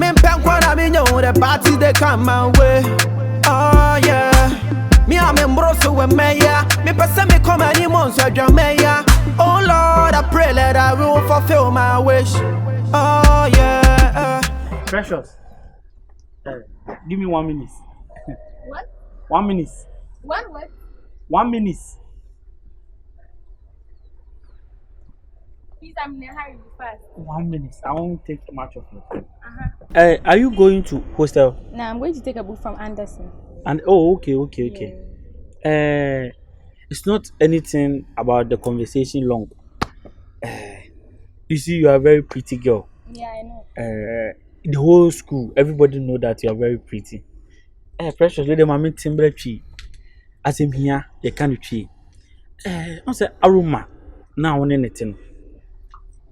mean, Penquan, I mean, the party they come my way. Oh, yeah. Me, I'm in Brosso with Maya. Me, person me come any months with your mayor. Oh, Lord, I pray that I will fulfill my wish. Oh, yeah. Precious. Give me 1 minute. What? 1 minute. What? 1 minute. Please, I'm in a hurry fast. 1 minute. I won't take much of your time. Are you going to hostel? No, I'm going to take a book from Anderson. And okay. It's not anything about the conversation long. You see, you are a very pretty girl. Yeah, I know. The whole school, everybody know that you are very pretty. Precious, let them meet timber tree. As him here, they can't tree. I say Aroma. Now on anything.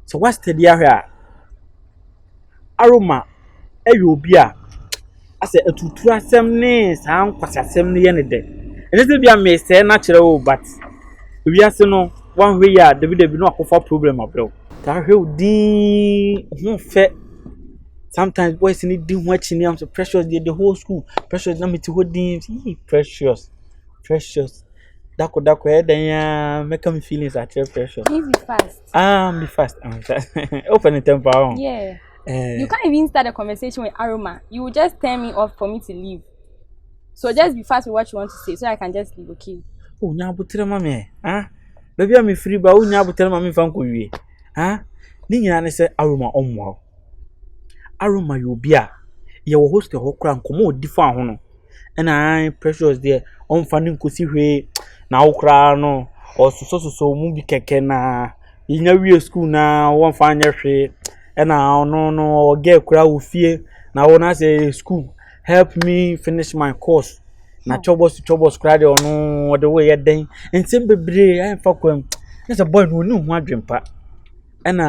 So what's the deal here? Aroma, you be a. I say a tutura semne, sound kwasa semne any day. And this will be a may say natural, but we are no one way ya, the video be no problem of though. That whole won't fit. Sometimes boys need do watching them so precious the whole school. Precious number to hold precious. Dako, then make me feelings at your precious. Please be fast. Be fast. Open the temper. Yeah. You can't even start a conversation with Aroma. You will just turn me off for me to leave. So just be fast with what you want to say so I can just leave, okay? Oh, now but tell mommy, Maybe I'm free, but now but tell mommy from Korea. Nina say Aroma wow. Aroma you be a your host the whole crown come different hono. And I precious there on funding kusi we now crown or so movie keke na in your school now one find your free. And now no get crowd with fear. Now when I say school, help me finish my course. Na chobos crowd or no the way you're doing. And simple baby, I fuck him. There's a boy who knew one dream part. And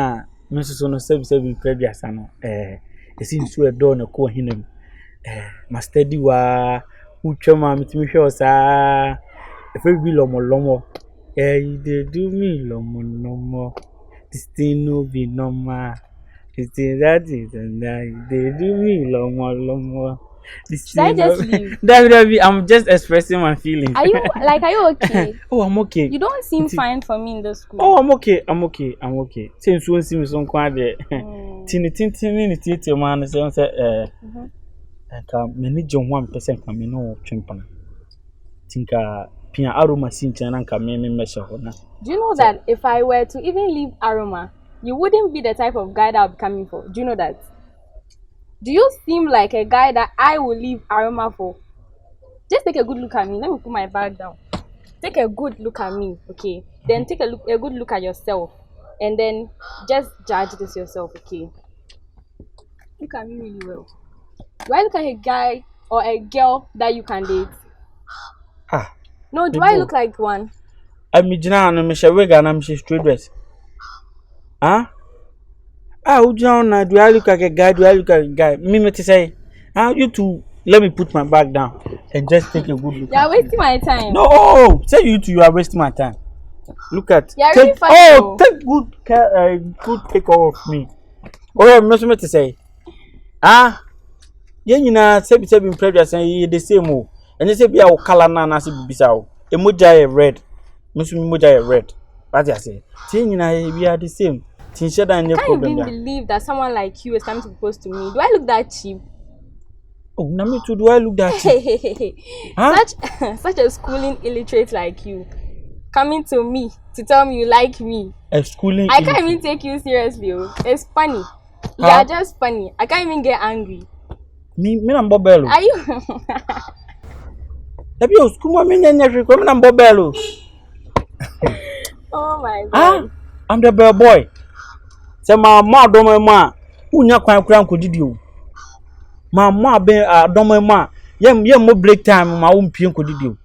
Mrs. Ono 7 previous ano. It seems to a door no ko hinem. My steady wa who choma mitimi hwe sa. If we be lomo. You do me lomo. This thing no be normal. They do me lomo. Should I just leave? I'm just expressing my feelings. Are you okay? Oh, I'm okay. You don't seem fine for me in the school. Oh, I'm okay. Since you see me so quiet there. Tini man say can manage 1% can me no chimpan. Tinka pia Aroma sincha nan ka me measure hona. Do you know that if I were to even leave Aroma, you wouldn't be the type of guy that I'll be coming for? Do you know that? Do you seem like a guy that I will leave Aroma for? Just take a good look at me. Let me put my bag down. Take a good look at me, okay? Then take a good look at yourself. And then just judge this yourself, okay? Look at me really well. Do I look like a guy or a girl that you can date? No, do I look like one? I'm Mijana and Michelle Wega and I'm straight dress. Ujana, do I look like a guy? Do I look like a guy? Me to say, you two, let me put my bag down and just take a good look. You're wasting my time. No, say you are wasting my time. Look at. You're really funny. Take good care, good take care of me. I'm not to say. You know, say in previous and the same. And you say be our color na si bisao. Emoja red. Emoja red. What I say? You know, we are the same. I can't even believe that someone like you is coming to propose to me. Do I look that cheap? Oh, na me too. Do I look that cheap? Such a schooling illiterate like you coming to me to tell me you like me. A schooling. I can't even take you seriously. It's funny. You are just funny. I can't even get angry. Me I'm Bobello. Are you? Have you school me nyanya come I'm Bobello. Oh my God. I'm the bell boy. Say my ma do my ma. Unya kwan kura nkodidi o. Ma ma be do my ma. Yem mo break time ma wo mpie nkodidi o.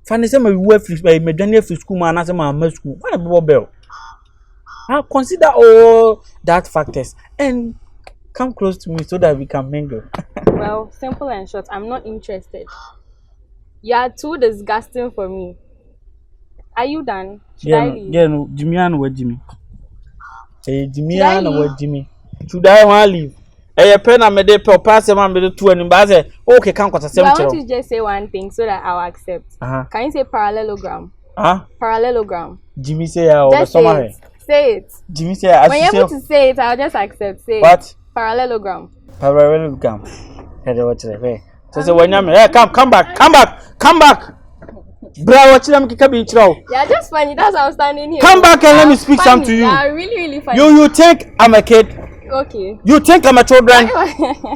Fani say my we free me dwane free school ma na say ma school. Why be bell? Consider all that factors and come close to me so that we can mingle. Well, simple and short, I'm not interested. You are too disgusting for me. Are you done? Should I leave? Yeah, no, Jimmy and what Jimmy? Hey, Jimmy and what Jimmy? Should I want leave? A pen and made a pass a man with 2 and Baza. Okay, can't got a So I want you to just say one thing so that I'll accept. Can you say parallelogram? Parallelogram. Jimmy say, oh, just say it. Jimmy say, when you're able to say it, I'll just accept. Say what? Parallelogram. Parallelogram. Hey, what's it? So when you're come back. Bro, watch them kick up each row. Yeah, just funny. That's why I'm standing here. Come back and let me speak something to you. Yeah, really funny. You think I'm a kid? Okay. You think I'm a children?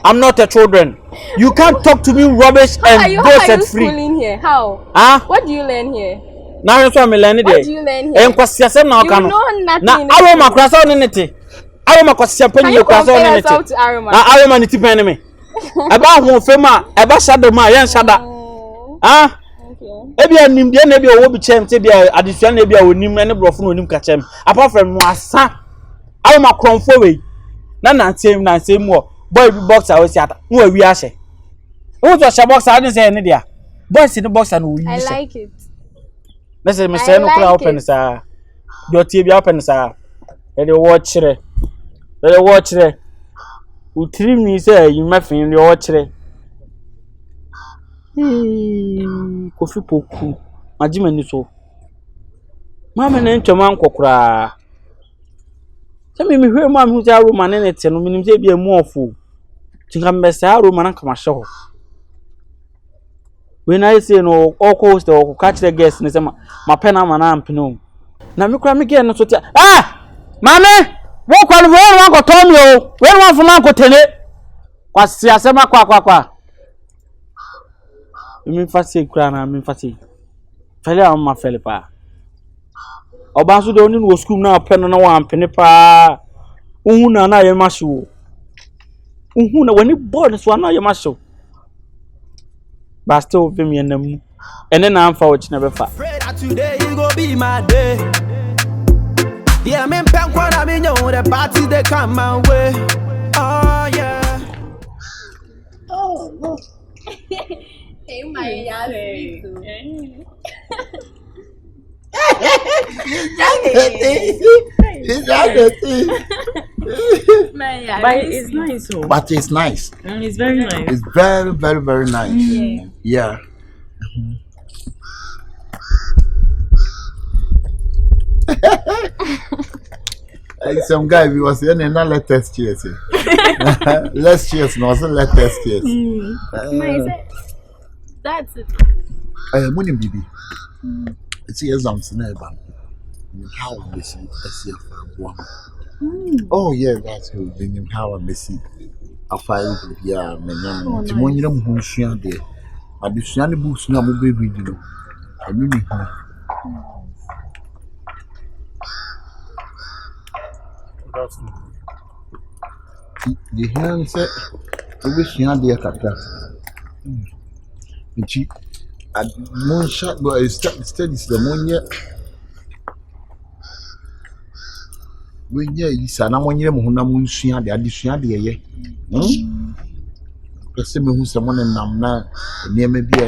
I'm not a children. You can't talk to me rubbish and go set free. How are you schooling here? How? What do you learn here? Now that's what I'm learning there. What do you learn here? You know nothing. Now Aroma cross on anything. Aroma cross champagne you cross on anything. Now Aroma ni tipe enemy. Eba ho fema, eba shadow ma, yen shada. Ebi anim de na ebi owo bi chem te bia adesua na ebi a onim na ne brofo na onim ka chem. Apart from no asa. Aroma kronfo we. Na nantem wo. Boy bi boxer we siata. Wo awi ahye. Wo to sha boxer adin say ne dia. Boys in the boxer no wi. I like it. Let's say me say no kra open sa. Do tie bi open sa. E dey watch re. Utiri mi say you mafin dey watch re. Kofi poku. Majima ni so. Mama na ntwama nkokora. Se me hwe ma me hu say Aroma ne ne te no minim say bia mu ofo. Tinga mbesa Aroma na kama hye ho. When I say no all coast or catch the guests ne say ma pena ma na ampino. Na me kura me ge no so tia. Mame, wo kwa no wo ko tom yo. We no afo na ko tene. Kwa sia sema kwa. Mi fasi kura na mi fasi. Fele am ma fele pa. Oba so de oni no school na pena na wa ampene pa. Uhu na ye masho. Uhu na wani board so na ye masho. But still be me and them. And then I'm for which never fat. Today you go be my day. Yeah, I'm in Pankwan, I mean, the party they come my way. Oh, yeah. Oh, no. Hey, my sweet. Is that the thing? But it's nice. Oh. But it's nice. It's very nice. It's very, very, very nice. Yeah. Like some guy, we was saying, "No, let us cheers." Let's cheers, no, so let us cheers. That's it. Money, baby. It's here, something never. How we see a one. Oh yeah, that's good. Then how I see a file. Yeah, man. The money I'm going to share there. I be sharing the books now. I'm going to read you. I mean, the hand said, "I wish you had the kata." And she, at one shot, but it's studies the money. When you sana when you have a munshia, the addition, the person who someone in Namna near me be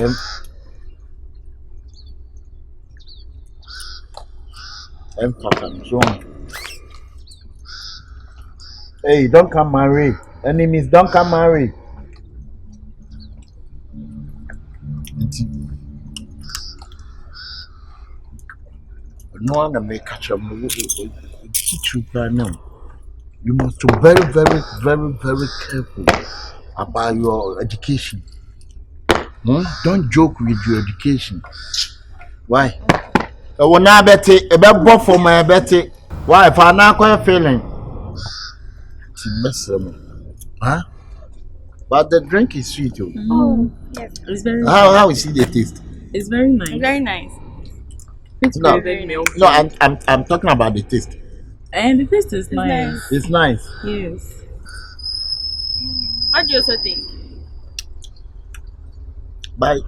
Hey, don't come marry. Enemies, don't come marry. No one may catch up. Teach you right now. You must be very, very, very, very careful about your education. Don't joke with your education. Why? I will not bet it. About both for my bet it. Why? If I'm not quite feeling. Huh? But the drink is sweet too. Oh, yes. It's very How is it the taste? It's very nice. Very nice. It's No. very milky. No, I'm talking about the taste. And the taste is nice. It's nice. Yes. What do you also think? But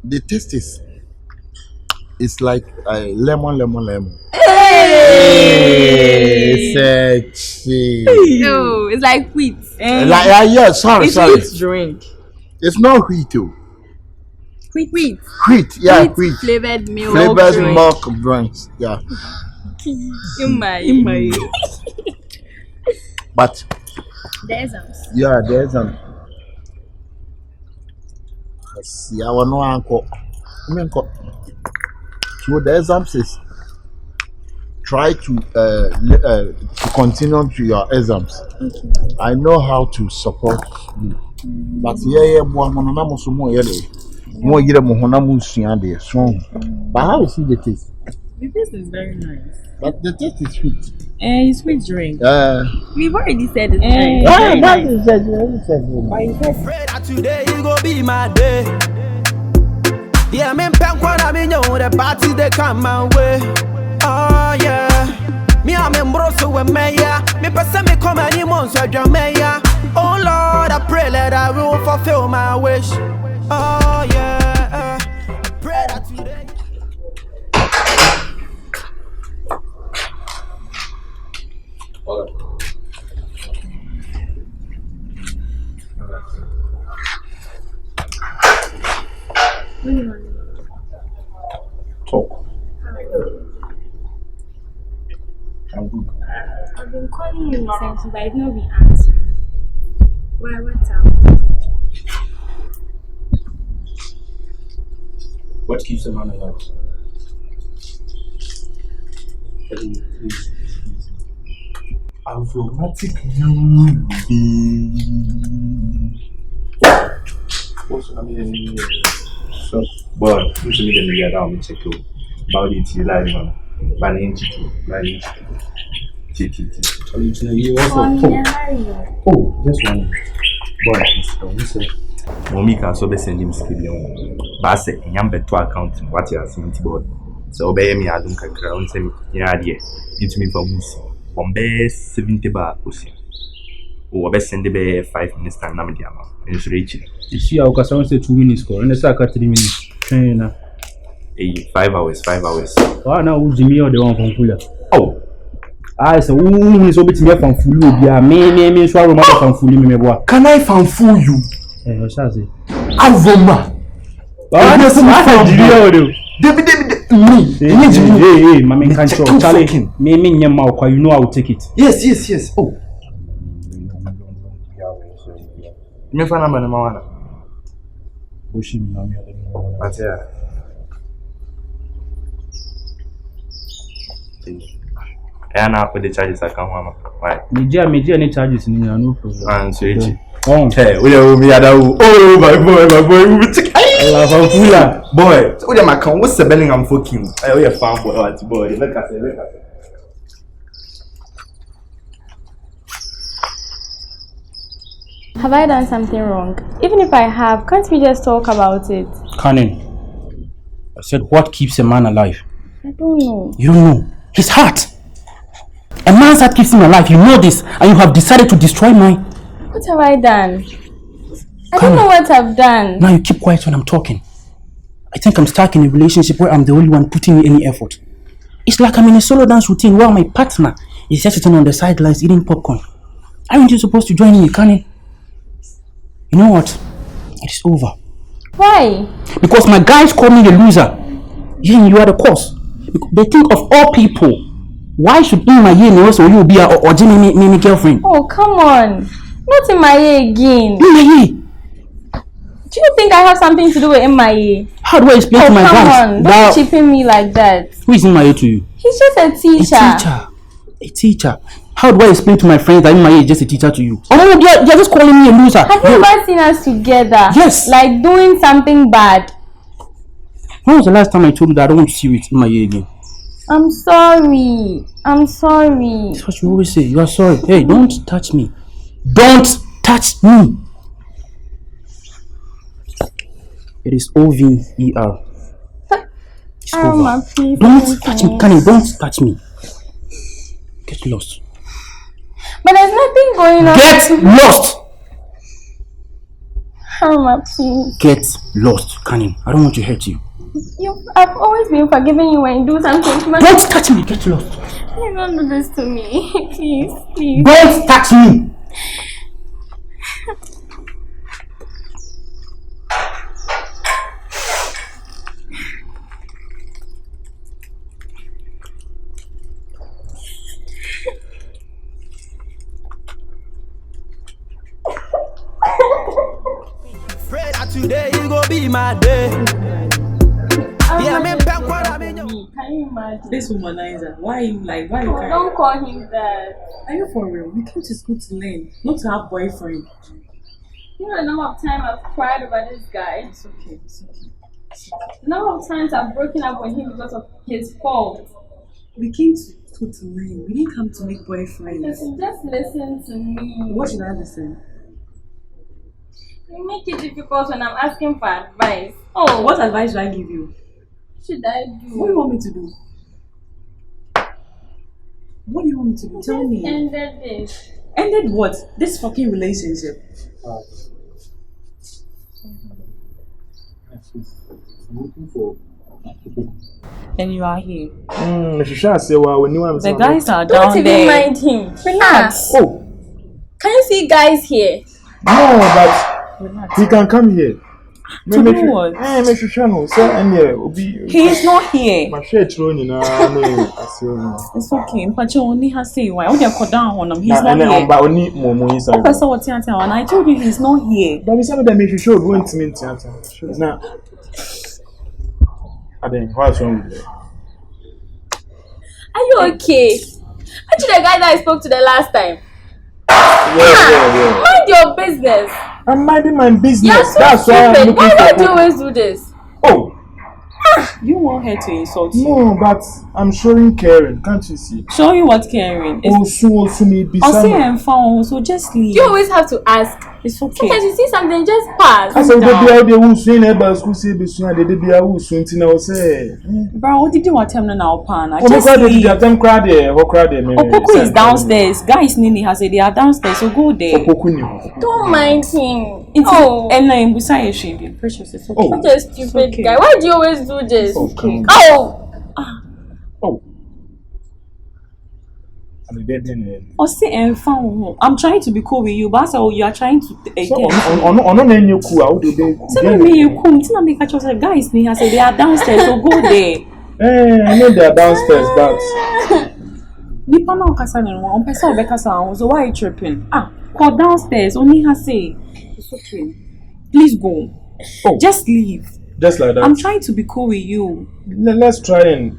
the taste is it's like lemon. Hey, sexy. No, it's like wheat. Like yeah, sorry. It's drink. It's not wheat too. Wheat. Wheat. Flavored milk. Flavored drink. milk drinks. Yeah. In my. But The exams. Yeah, the exam. See, I want no uncle. So the exams is try to continue to your exams. I know how to support you. But yeah, boy, I'm not so more. More year, Mohona so. But how is it the taste? The taste is very nice. But the taste is sweet. It's sweet drink. We've already said it. Very nice. Pray that today you go be my day. Yeah, me pen I mean you the party they come my way. Oh yeah. Me I'm in broso with me yeah. Me person me come any months so me yeah. Oh Lord, I pray that I will fulfill my wish. Oh yeah. Pray that today. Talk. I'm good. I've been calling you since, but I've not been answering. Why? What's up? What keeps a man alive? Automatic What's I mean? So, boy, you should make a million down check you. About it, you like man. Banning Oh, just one. Boy, Mr. Mommy can so be send him skill. Bass, a young bet to account what you are seeing to board. So, obey me, I don't crown him. Yeah, dear. It's me for Moose. Bombay 70 bar pussy. Oh, best send the 5 minutes time. Namadiama. And it's reaching. You see, I'll say 2 minutes score, and the second 3 minutes. Trainer. 5 hours, 5 hours. Oh, now Jimmy or the one from Fuller. Oh, I say, who is obit me from Fulu? Yeah, me, so I'm from Fulu. Me, boy. can I fool you? Eh, shall I say? Aroma. Oh, that's my video. Hey, my man can't show. Charlie, me, you know I will take it. Yes. Oh. Me find a man in my Bushing, but yeah. And I put the charges I come home. Right. Media, any charges in no problem. And so it's Oh, hey, we are me other. Oh, my boy, we take. Boy, so my account what's the belling I'm fucking. I owe you a fan boy, what boy. Look at it. Have I done something wrong? Even if I have, can't we just talk about it? Canon. I said, what keeps a man alive? I don't know. You don't know. His heart. A man's heart keeps him alive. You know this, and you have decided to destroy mine. What have I done? I don't know what I've done. Now you keep quiet when I'm talking. I think I'm stuck in a relationship where I'm the only one putting in any effort. It's like I'm in a solo dance routine where my partner is just sitting on the sidelines eating popcorn. Aren't you supposed to join in, Canon? You know what? It's over. Why? Because my guys call me the loser. Yeah, you are the cause. They think of all people. Why should in my year know so you be or Jimmy me girlfriend? Oh, come on. Not in my ear again. In my year. Do you think I have something to do with MIA? How do I explain to my guys? Come on, don't chipping me like that. Who is in my ear to you? He's just a teacher. A teacher. How do I explain to my friends that my is just a teacher to you? Oh, they're just calling me a loser. Have you ever seen us together? Yes. Like doing something bad? When was the last time I told you that I don't want to see you with my again? I'm sorry. That's what you always say. You are sorry. Hey, don't touch me. Don't touch me. It is OVER. It's Aroma, over. please. Don't touch me. Canny, don't touch me. Get lost. But there's nothing going on. Get lost. Aroma, please. Get lost, Canny. I don't want to hurt you. I've always been forgiving you when you do something to me. Don't touch me. Get lost. Please don't do this to me. Please. Don't touch me. today, you go be my day. Yeah, me back what I mean. Can you imagine? This womanizer. Why you like? Why you Oh, don't call him that. Are you for real? We came to school to learn, not to have boyfriend. You know the number of times I've cried over this guy. It's okay. It's okay. The number of times I've broken up with him because of his fault. We came to school to learn. We didn't come to make boyfriends. Just listen to me. What should I listen? You make it difficult when I'm asking for advice. Oh, What advice should I give you? should I do? What do you want me to do? What do you want me to do? Tell me. Ended this. Ended what? This fucking relationship. I'm looking for And you are here. The The guys are Don't down even there. mind him. Relax. Oh, Can you see guys here? no, but Relax. he can come here. To do what? Make sure no, sir, and yeah, Obi. He is not here. My share throwing in It's okay. But you only has say why? When you cut down on him, he's not and here. but only more inside. Person what and I told you he's not here. But we said that make sure go into me theater. Now, I mean, what's wrong with you? Are you okay? Aren't you the guy that I spoke to the last time? Yeah. Mind your business. I'm minding my business. You're so That's why I'm stupid. looking Why do you for. always do this? Oh. You want her to insult you. No, but I'm showing caring, can't you see? Show you what caring is. Also, maybe I'll say some. I'm found, so just leave. You always have to ask. It's okay. Sometimes you see something, just pass. I said, they will swing about school, say, be soon, they be a who soon, I say. Bro, what did you want to tell me now, Pana? Oh, Just God, leave. them crowd there, what crowd there, man? Opoku is downstairs. Guys, Nini has said they are downstairs, so go there. Opoku. Don't mind him. It's Oh, and then Busai should be precious. It's okay. Oh. such a stupid okay. guy. Why do you always do this? Okay. Oh, Oh. I'm dead then. Or say and found. I'm trying to be cool with you, but so you are trying to. So, on any cool, I would do. Tell me you come. Tell me catch us. Guys, Nini has said they are downstairs, so go there. I know they are downstairs, but. Nipa na okasa na nwa. Ompesa obekasa. So why are you tripping? Call downstairs. Only has say. It's okay. Please go. Oh. Just leave. Just like that. I'm trying to be cool with you. Let's try and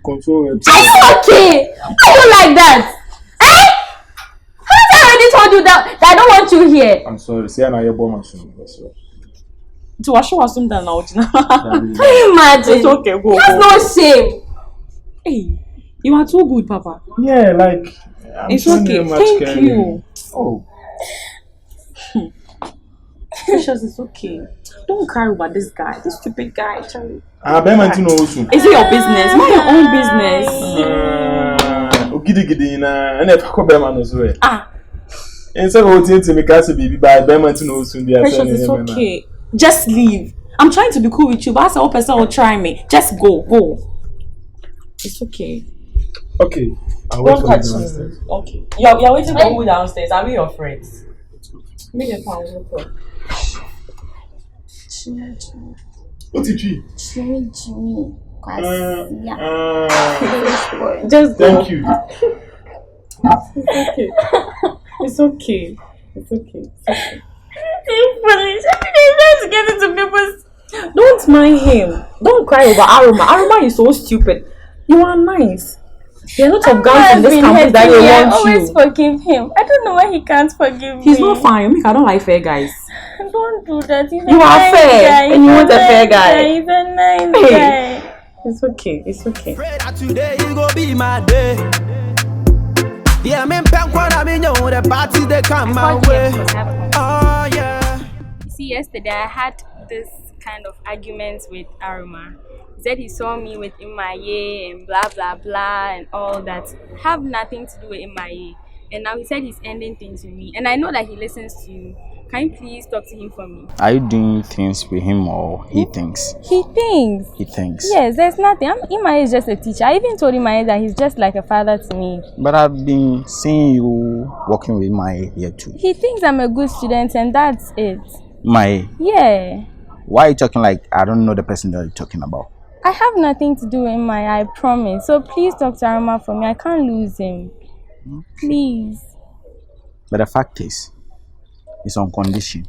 control it. are you okay? Are you like that? Haven't I already told you that I don't want you here? I'm sorry. See, I'm your bomb machine. To wash you something now. Can you imagine? It's okay, go. That's no shame. Hey, you are too good, Papa. Yeah, like. I'm It's showing okay. you much Thank caring. you. Oh. Precious, it's okay. Don't cry over this guy, this stupid guy, Charlie. I bet my team also. Is it your business? Mind your own business. Gidi na and if I be man as well. Instead of waiting to make us be by Berman to know soon. Precious, it's okay. Just leave. I'm trying to be cool with you, but as a person will try me. Just go. It's okay. Okay. I'll wait Don't for touch you me. downstairs. Okay. You're waiting for who downstairs? Are we your friends? Make a pound. What's it, G? Jimmy. Just go. Thank you. It's okay. Let's get into people's. Don't mind him. Don't cry over Aroma. Aroma is so stupid. You are nice. There are lots of guys in this campus that they I want always you. forgive him. I don't know why he can't forgive me. He's not fine. I don't like fair guys. Don't do that. He's You a are nice fair, guy. and you He's want a fair nice guy. He's a nice Hey. guy. It's okay. Pray that today you go be my day. Yeah, me punk what I mean, you the party they come my way. Oh yeah. You see, yesterday I had this kind of arguments with Aroma. He said he saw me with Imaye and blah blah blah and all that. Have nothing to do with Imaye. And now he said he's ending things with me. And I know that he listens to you. Can you please talk to him for me? Are you doing things with him or he thinks? He thinks. He thinks. Yes, there's nothing. Imaye is just a teacher. I even told Imaye that he's just like a father to me. But I've been seeing you working with my here too. He thinks I'm a good student and that's it. My, Yeah. why are you talking like I don't know the person that you're talking about? I have nothing to do with Imaye, I promise. So please talk to Aroma for me. I can't lose him. Please. But the fact is, it's on condition.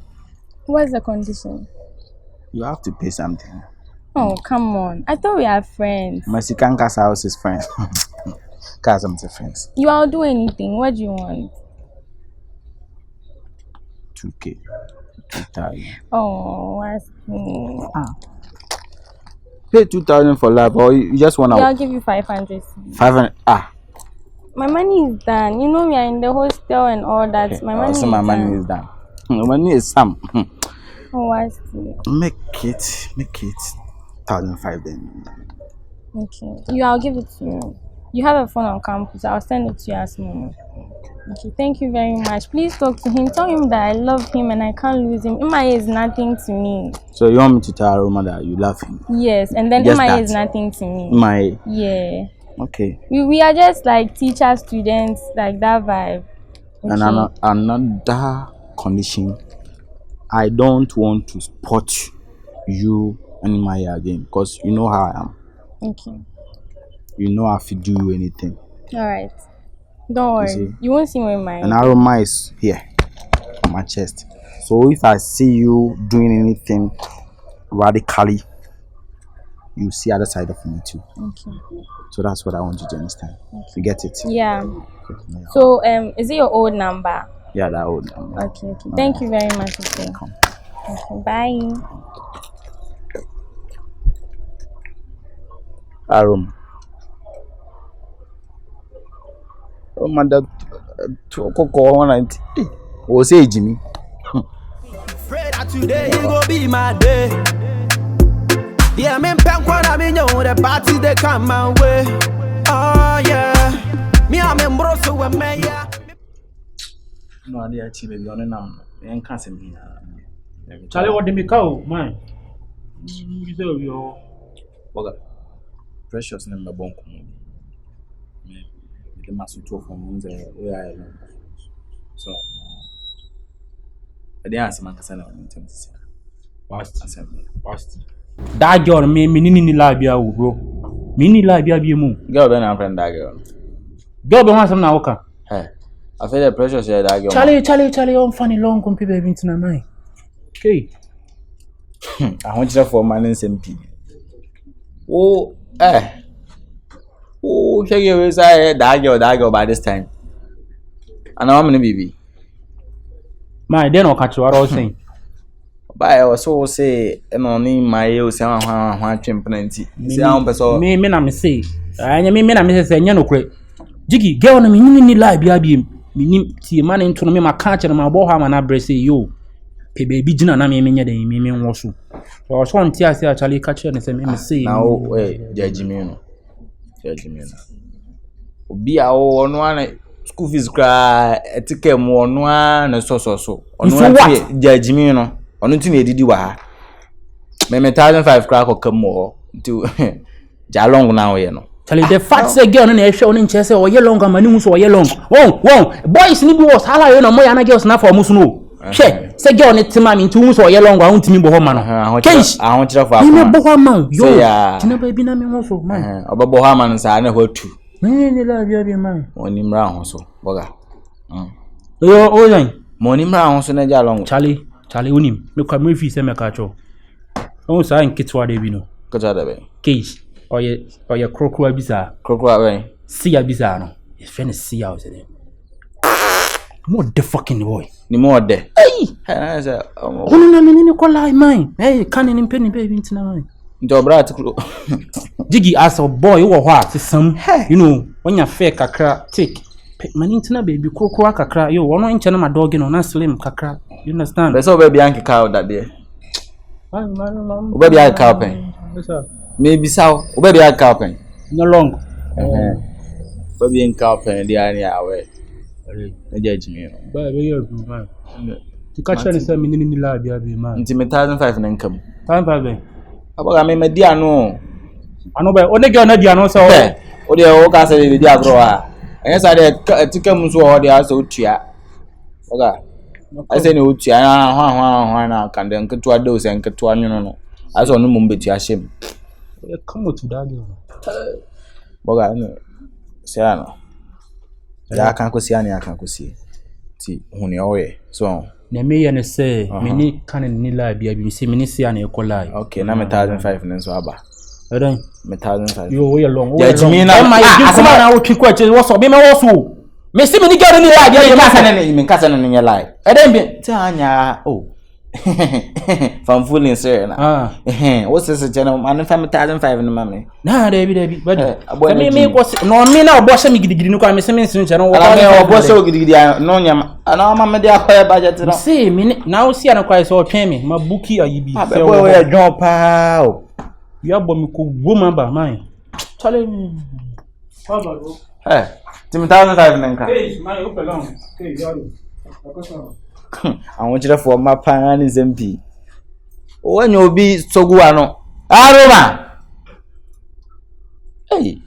What's the condition? You have to pay something. Oh, come on. I thought we are friends. Mexican Casa House is friends. Casa is friends. I'll do anything. What do you want? 2K. 2,000. Oh, what's Pay 2,000 for life, or you just want to. I'll give you 500. 500. My money is done. You know we are in the hostel and all that. Okay. My money So is my done. money is done. My money is some. Oh, what's Make it 1,500 then. Okay. I'll give it to you. You have a phone on campus. I'll send it to you as normal. Okay, thank you very much. Please talk to him. Tell him that I love him and I can't lose him. Imai is nothing to me. So you want me to tell Aroma that you love him? Yes, and then Just Imai that. is nothing to me. My. Yeah. Okay. We are just like teacher students, like that vibe. Okay. And another condition, I don't want to spot you and my again because you know how I am. Okay. You know I have do anything. All right. Don't worry. You won't see me in my. And Aroma is here on my chest. So if I see you doing anything radically, you see other side of me too. Okay. So that's what I want you to understand. Okay. You get it? Yeah. So is it your old number? Yeah, that old number. Okay. Thank you very much. Okay. Bye. Aroma. Oh, mother, was say Jimmy. Pray that today it go be my day. Yeah, me pen kwa me know the party they come my way. Oh yeah, me am embroso with me yeah. No idea baby on nam. En kan se me. Charlie what dem ka man. You say yo. Boga. Precious number bonko. The master talk from where I am. So, I didn't ask my cousin on the Past. That girl, me nini labia bro. Me ni labia bi mu. Girl, ben I'm friend that girl. Girl, be want some na oka. Hey, I feel the precious here that girl. Charlie, on funny long come people into my mind. Okay. I want you for man and SMP. Oh, Oh, check your side that girl by this time. And now I'm gonna be. My then I'll catch what I was saying. But I also say, and only my you say, one plenty. See, I'm person. Me, I say, I mean, say, no crate. Jiggy, girl, I mean, you lie, be see man into me, my catcher, and my boy, and I brace you. Pay baby, Jina, and I mean, me also. So I was one tear, say, Charlie catcher, and say, now, wait, Judge me. Be our one school fees cry, a ticket more one, so. On what judge me, no, on nothing did you are. May 1,500 crack or come more to Jalong now, you know. Tell you the fat say girl in a show in chess or yellow, and manus or yellow. Whoa, boys, Nibu was halla, no more, and I guess not for Musno. Che, say girl, it's my in 2 months or yellow, I want to me Bohaman. Case, I want you for Bohaman. Yo, yeah, baby, no also, man. About Bohaman, I know two. Many love your man. Money brown also, Boga. Oh, Money brown also, Najalong. Charlie, Unim, look at me if you say me catch. Oh, sign kids what they know. Case, or your crocodile bizarre. Crocodile, see a bizarre. His friend is see out there. More the fucking boy. Ni more there. Hey! Oh, no, you call like mine. Hey, can't even penny baby into mine. Dobra Jiggy as a boy, you are what? Some, you know, when you're fair, kakra, take. My internet baby, crocodile kakra, you want to enter my dog in on a slim kakra. You understand? There's always Bianca cow that day. Baby, I cowpen. Maybe so. Baby, I cowpen. No long. Baby, in cowpen, the idea away. Judge me. Baby, you're man. To catch any some in the lab, you man. It's 1,500 income. 5,000. I mean, my dear, no. I know, but only girl, Nadia, no, so. Oh, the old castle, the diabro. Yes, I did. Tickums or the also chia. Okay. I say no chia. Now can then get to a dose and get to a no. I saw no mumble to shame. Come to that girl. Boga, say, I can't go see any. I can't go see. See, only away. So, me and say, many can nila be a see many see an equal lie. Okay, now 1,500 and so about. I don't. 1,500. You way along. Yeah, Jimmy, now my come on, I will keep watching what's up. Me also. Me see many get any lie. You cousin in your life. I don't be Tanya. Oh. From fooling, sir. What's this gentleman? I'm 1,500 in the money. Nah, Debbie, but me was no me now, boss me giddy no come me channel. Boss so giddy, no yam. And all my media budget. See, me now see an acquire so pay me. My bookie or you be. Boy, don't pow. You have me cool woman by mine. Tell me. Hey, 1,500 Hey, my open long. Okay, I want you to form my pan is MP. When you'll be so good, Aroma. Hey,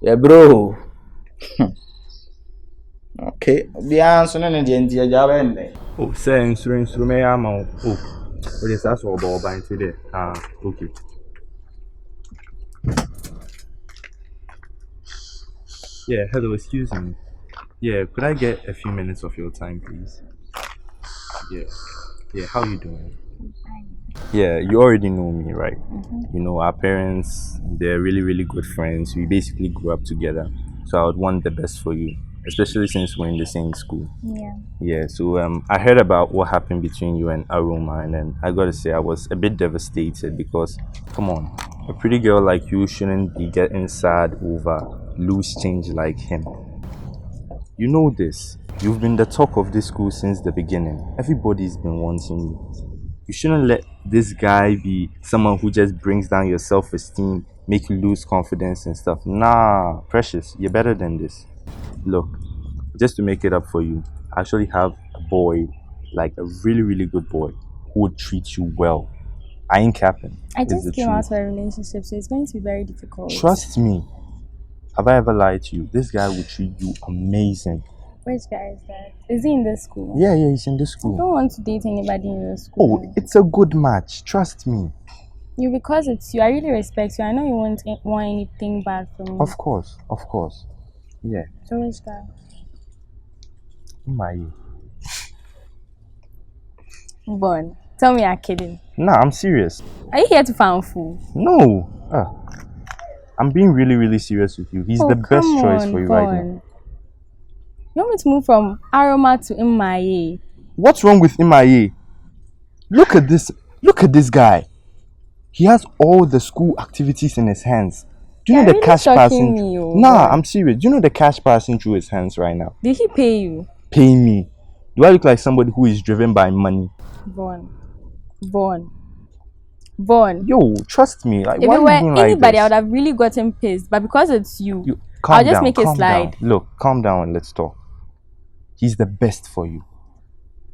yeah, bro. Okay, be answering the job end. Oh, say insurance room, oh, what is that all about buying today? Okay. Yeah, hello, excuse me. Yeah, could I get a few minutes of your time, please? Yeah, how you doing? Yeah, you already know me, right? You know, our parents, they're really, really good friends. We basically grew up together. So I would want the best for you, especially since we're in the same school. Yeah, so I heard about what happened between you and Aroma, and then I gotta say I was a bit devastated because, come on, a pretty girl like you shouldn't be getting sad over loose change like him. You know this. You've been the talk of this school since the beginning. Everybody's been wanting you. You shouldn't let this guy be someone who just brings down your self-esteem, make you lose confidence and stuff. Nah, Precious, you're better than this. Look, just to make it up for you, I actually have a boy, like a really, really good boy, who would treat you well. I ain't capping. I just came out of a relationship, so it's going to be very difficult. Trust me. Have I ever lied to you? This guy will treat you amazing. Which guy is that? Is he in this school? Yeah, he's in this school. I don't want to date anybody in this school. Oh, it's a good match. Trust me. You, because it's you. I really respect you. I know you won't want anything bad from me. Of course. Yeah. So which guy? My. Bon, tell me you're kidding. Nah, I'm serious. Are you here to find fool? No. I'm being really, really serious with you. He's the best choice for you right now. You want me to move from Aroma to MIA? What's wrong with MIA? Look at this. Look at this guy. He has all the school activities in his hands. Do you know the really cash passing? Nah, boy. I'm serious. Do you know the cash passing through his hands right now? Did he pay you? Pay me. Do I look like somebody who is driven by money? Bon. Yo, trust me. Like, If why it are were you doing like anybody, this? I would have really gotten pissed. But because it's you Calm I'll just down, make it calm slide. down. Look, calm down and let's talk. He's the best for you.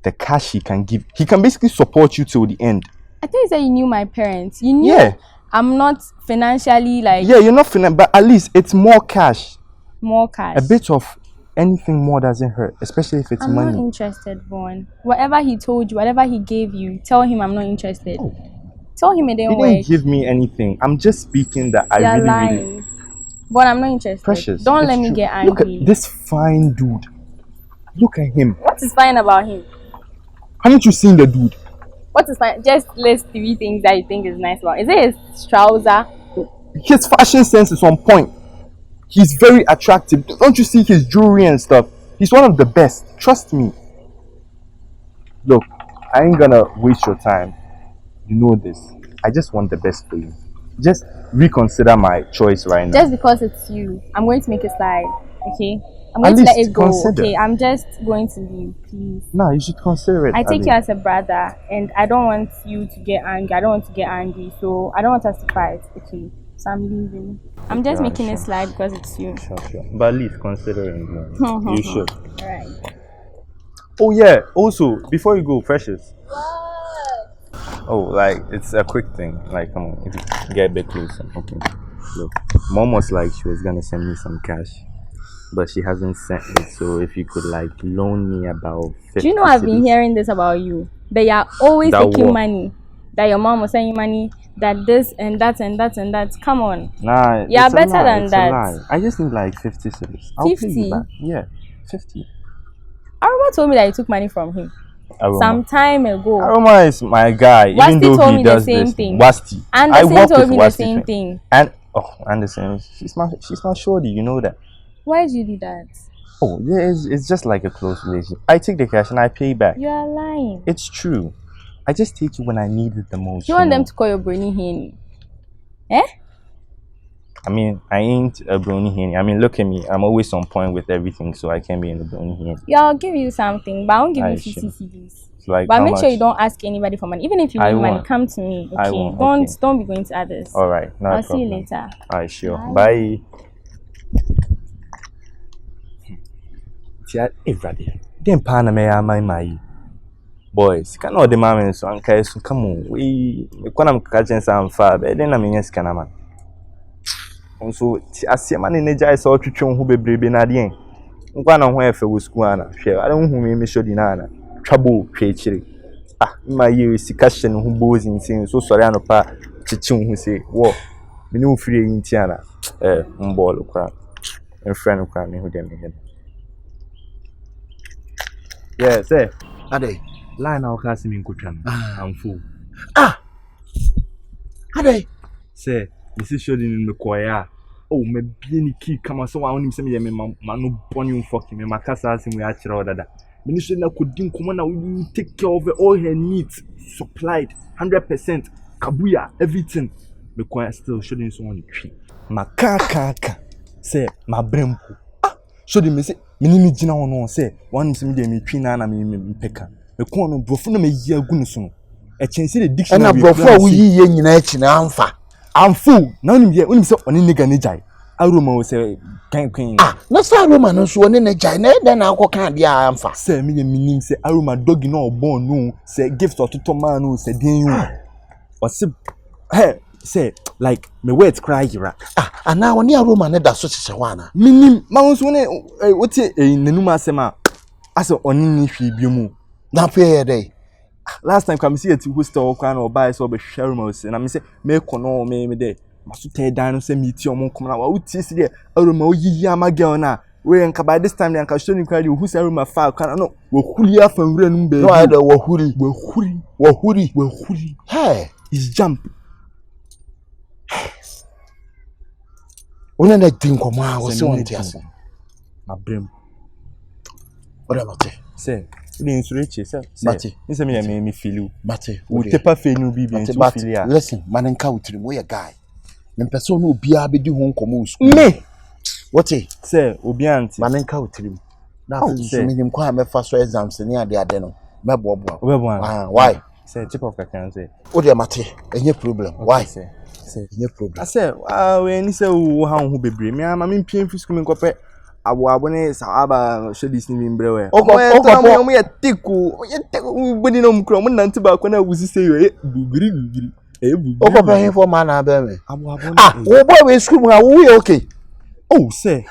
The cash he can give, he can basically support you till the end. I thought you said you knew my parents. You knew I'm not financially like. Yeah, you're not but at least it's more cash. More cash. A bit of anything more doesn't hurt, especially if it's I'm money. not interested, Vaughn. Whatever he told you, whatever he gave you, tell him I'm not interested. Oh. Tell him it didn't He work. didn't give me anything. I'm just speaking that I You're really, lying. really. But I'm not interested. Precious. Don't let it's me true. get Look angry. at this fine dude. Look at him. What is fine about him? Haven't you seen the dude? What is fine? Just list 3 things that you think is nice about. Is it his trouser? His fashion sense is on point. He's very attractive. Don't you see his jewelry and stuff? He's one of the best. Trust me. Look, I ain't gonna waste your time. You know this. I just want the best for you. Just reconsider my choice right now. Just because it's you, I'm going to make it slide. Okay? I'm At going to let least it go. consider. Okay? I'm just going to leave, please. No, you should consider it. I take Ali. you as a brother, and I don't want you to get angry. I don't want to get angry, so I don't want us to fight. Okay? So I'm leaving. I'm just Yeah, making sure. it slide because it's you. Sure. But at least consider it. Man. You should. Alright. Oh yeah. Also, before you go, Precious. Oh, like it's a quick thing. Like, come on, if you get a bit closer. Okay. Look, Mom was like she was gonna send me some cash, but she hasn't sent it. So if you could like loan me about 50 Do you know I've been cedis. hearing this about you? That you're always That taking what? money. That your mom was sending money. That this and that and that and that. Come on. Nah, Yeah, it's a better lie, than it's that. a lie. I just need like 50 cedis. I'll pay 50? you back. Yeah, 50. Aroma told me that you took money from him some time ago. Aroma is my guy. Wasti even though told he me does the same this thing. Wasti. Anderson told me the same thing. And Anderson, she's my shorty, you know that. Why did you do that? Oh, yeah, it's just like a close relationship. I take the cash and I pay back. You are lying. It's true. I just take it when I need it the most. You want them to call your brony henny? Eh? I mean, I ain't a brony henny. I mean, look at me. I'm always on point with everything, so I can't be in a brony henny. Yeah, I'll give you something, but I won't give you 50 CDs. Like, but make sure you don't ask anybody for money. Even if you need money, come to me. Okay. Don't be going to others. All right. No I'll problem. see you later. All right, sure. Bye. Everybody. Then Pana may I my boys. Cannot demand so uncle so come on. We am catching some far, but then I mean yes can man. Also, I see a man in the jai saw to chum who be brave na the end. One on where for school share. I don't who me show dinana. Trouble creature. My year is question who bows in saying so sorry no pa chichum who say, whoa, me no free in Tiana. Ball crap. And friend of crime who them again. Yeah, say. Ade. Line out casting in Kuchan. I'm full. Ade. Say, Mrs. Showing in the choir. Oh, me be key come so I only send me no bonny fucking me, my casa as we actually ordered. Minister could think come on, we take care of all her needs supplied 100%. Kabuya, everything. Me choir still showing so on the tree. My car. Say, my brempo. So the me say, me jina ono say, one sim de me twi na me peka. Me ko no brofo na me yi agu so no. E chense the dictionary. Na brofo we yi ye nyina echi na amfa. Amfu. Na onim ye, onim say oni nega ne jai. Aroma we say kan. Na say Aroma no so oni ne jai na e na akoka de amfa. Say me nim say Aroma dog no born no, say gift to man no say den you. Or say say like me words cry gira. And now oni Aroma ne da so chese wana. Minim ma won so ne wote nenum asema ase oni ni hwe biemu na fe dey. Last time come see at hostel kwa na obai so be share ma ose na me say me kono me dey maso te dan no say meet your mom come na wa uti si dey Aroma oyiyi ama girl na we nka by this time dey nka show ni kwa dey who say Aroma fa kana no wo huli afa nwura num be no I dey wo huri hey is jump. Ona na tin koma wo se won tiase ma brem ora mate say we insure say mate nse me feel you mate we tepa fe no bi bi to feel ya listen man nka wutiri wo ya guy me person no obi abedi ho nkomo school me what say obi anti man nka wutiri na so me nim kwa me fa so exams ni ade no mebo why say tip of can say o de mate enye problem why say enye problem I say we ni say wo ha ho bebre me ama me pien fi school me nkopɛ abo ne saaba show this ni mbre we o mo ye tiku body no mkro mo nante ba kwa na wusi say yo bugiri o ko pɛ for man na be me abo wo boy we school mu wo ye okay oh say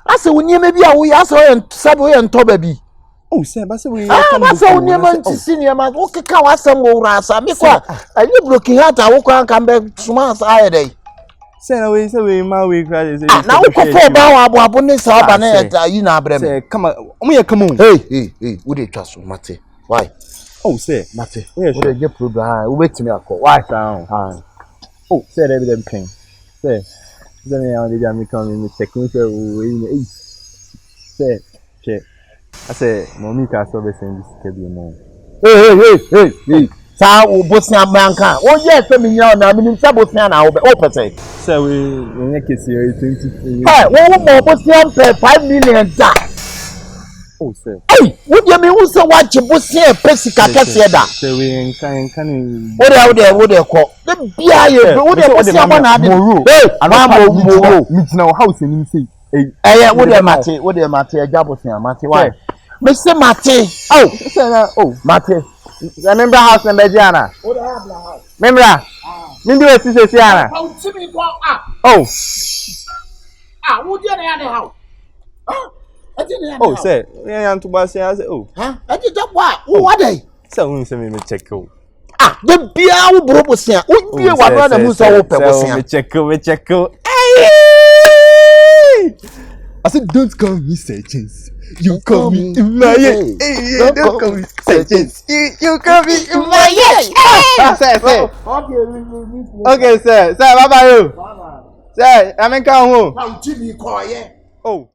ase wo nyeme bi a wo ya ase wo sabe wo ento ba bi oh say ba say we ba say wo nyeme ntisi ni ma wo keka wa asem wo wura asa me kwa ani broken heart a wo kwa kan be suma asa aye dey say na we ma we cry say na wo ko fo ba wa abo ne sa ba na yi na abrem say come on ye come on hey wo dey twa so mate why oh say mate wo dey get problem wo betimi akọ why sound oh say them king say then I only jam come in check me say we say check I say mommy ka so be send this ke bi mo hey sa wo bosia manka wo ye se mi nya na mi nim sa bosia na wo be o pese say we nye kesi 20 hey wo mo bosia pe 5 million da oh say hey wo de mi wo se wa che bosia pesi ka kese da say we kan wo de ko de bia ye wo de bosia ba na de hey mo mi tina house ni say wo de mate eja bosia mate why me say mate say na mate remember house na Bejiana wo de house remember mi do eti se ana wo de na ya de house oh say yan to ba say I say ati da wa wo dey say we say me check de bia wo bro bosia wo bia wa no na mu so wo pe bosia me check I said, don't call me Searchings. You call me in my head. Hey, don't call me Searchings. You call me in my head. Sir. Okay, sir. Sir, bye bye. Sir, I'm in home. Now, Jimmy, quiet. Oh.